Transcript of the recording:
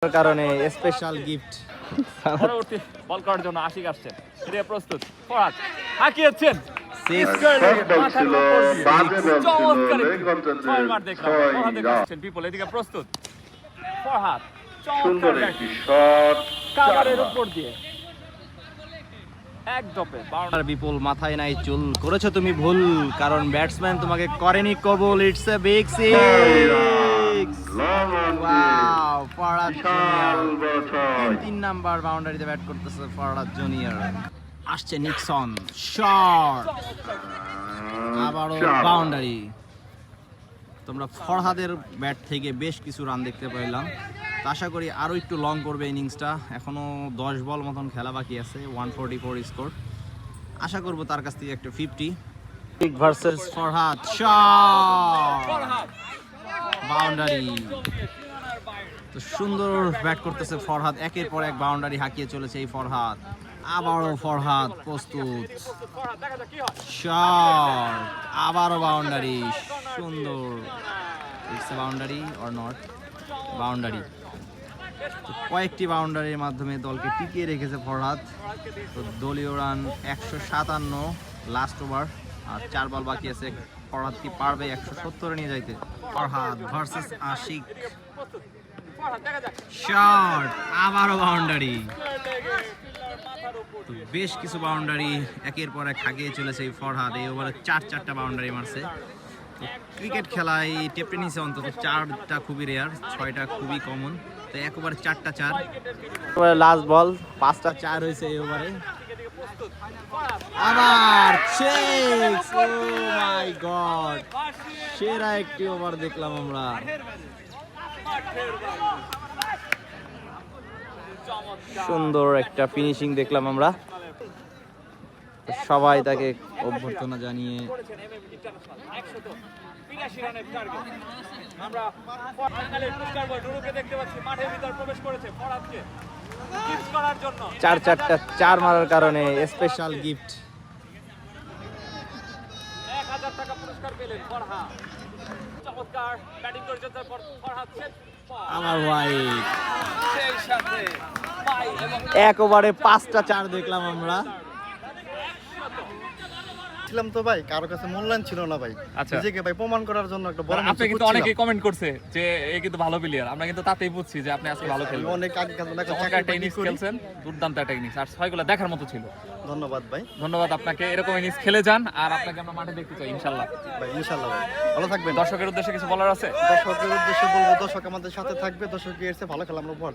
কারণে special gift পরবর্তী বল করার জন্য আশিক আসছেন। এটা প্রস্তুত। ফরহাদ হাঁকিয়েছেন। পিপল এদিকে প্রস্তুত। ফরহাদ সুন্দর একটি শট কাভারের উপর দিয়ে এক দপে আর বিপুল মাথায় নাই চুল করেছো তুমি ভুল, কারণ ব্যাটসম্যান তোমাকে করেনি কবুল। It's a big six. Wow, Farhad junior তিন নাম্বার বাউন্ডারিতে ব্যাট করতেছে ফরহাদ জুনিয়র। আসছে নিক্সন, শট, আবারও বাউন্ডারি। তোমরা ফরহাদের ব্যাট থেকে বেশ কিছু রান দেখতে পাইলাম, তো আশা করি আরও একটু লং করবে ইনিংসটা। এখনও 10 বল মতন খেলা বাকি আছে। 144 স্কোর। আশা করব তার কাছ থেকে একটা 50 ভার্সেস ফরহাদ। Shot, boundary. তো সুন্দর ব্যাট করতেছে ফরহাদ, একের পর এক বাউন্ডারি হাঁকিয়ে চলেছে এই ফরহাদ। আবারও ফরহাদ প্রস্তুত, শট, আবারও বাউন্ডারি। সুন্দর, it's a boundary or not? Boundary. কয়েকটি বাউন্ডারির মাধ্যমে দলকে টিকিয়ে রেখেছে ফরহাদ। তো দলীয় রান 157 লাস্ট ওভার, আর 4 বল বাকি আছে। ফরহাদ কি পারবে 170 নিয়ে যাইতে? ফরহাদ ভার্সেস আশিক, শট, আবারও বাউন্ডারি। তো বেশ কিছু বাউন্ডারি একের পর এক হাঁকিয়ে চলেছে এই ফরহাদ। এই ওভারে 4টা বাউন্ডারি মারছে। ক্রিকেট খেলায় টেপ টেনিসে অন্তত 4টা খুবই রেয়ার, 6টা খুবই কমন। তো এক ওভারে 4টা 4। লাস্ট বল 5টা 4 হয়েছে এই ওভারে। আবার সিক্স। ও মাই গড, সেরা একটি ওভার দেখলাম আমরা। সুন্দর একটা ফিনিশিং দেখলাম আমরা। সবাই তাকে অভ্যর্থনা জানিয়ে আমরা বাঙালির পুরস্কার বল নুরুকে দেখতে পাচ্ছি মাঠের ভিতর প্রবেশ করেছে ফরহাদকে গিফট করার জন্য। 4টা 4 মারার কারণে স্পেশাল গিফট। 1000 টাকা পুরস্কার পেলেন ফরহাদ। চমৎকার ব্যাটিং করেছেন ফরহাদ। আমার ভাই সেই সাথে ভাই এবং এক ওভারে 5টা 4 দেখলাম আমরা। ছিলাম তো ভাই, কারো কাছে মূল্যায়ন ছিল না ভাই। আচ্ছা। নিজেকে ভাই প্রমাণ করার জন্য একটা বড় আপনি কিন্তু অনেকেই কমেন্ট করছে যে এ কিন্তু ভালো প্লেয়ার। আমরা কিন্তু তাতেই বুঝছি যে আপনি আজকে ভালো খেলবেন। অনেক আগে চমৎকার একটা ইনিংস খেলছেন, দুর্দান্ত একটা ইনিংস, আর 6গুলো দেখার মতো ছিল। ধন্যবাদ ভাই। ধন্যবাদ আপনাকে। এরকম ইনিংস খেলে যান, আর আপনাকে আমরা মাঠে দেখতে চাই ইনশাআল্লাহ। ভাই ইনশাআল্লাহ ভাই ভালো থাকবেন। দর্শকের উদ্দেশ্যে কিছু বলার আছে? দর্শকের উদ্দেশ্যে বলবো, দর্শক আমাদের সাথে থাকবে। দর্শক এসে ভালো খেলা আমরা উপহার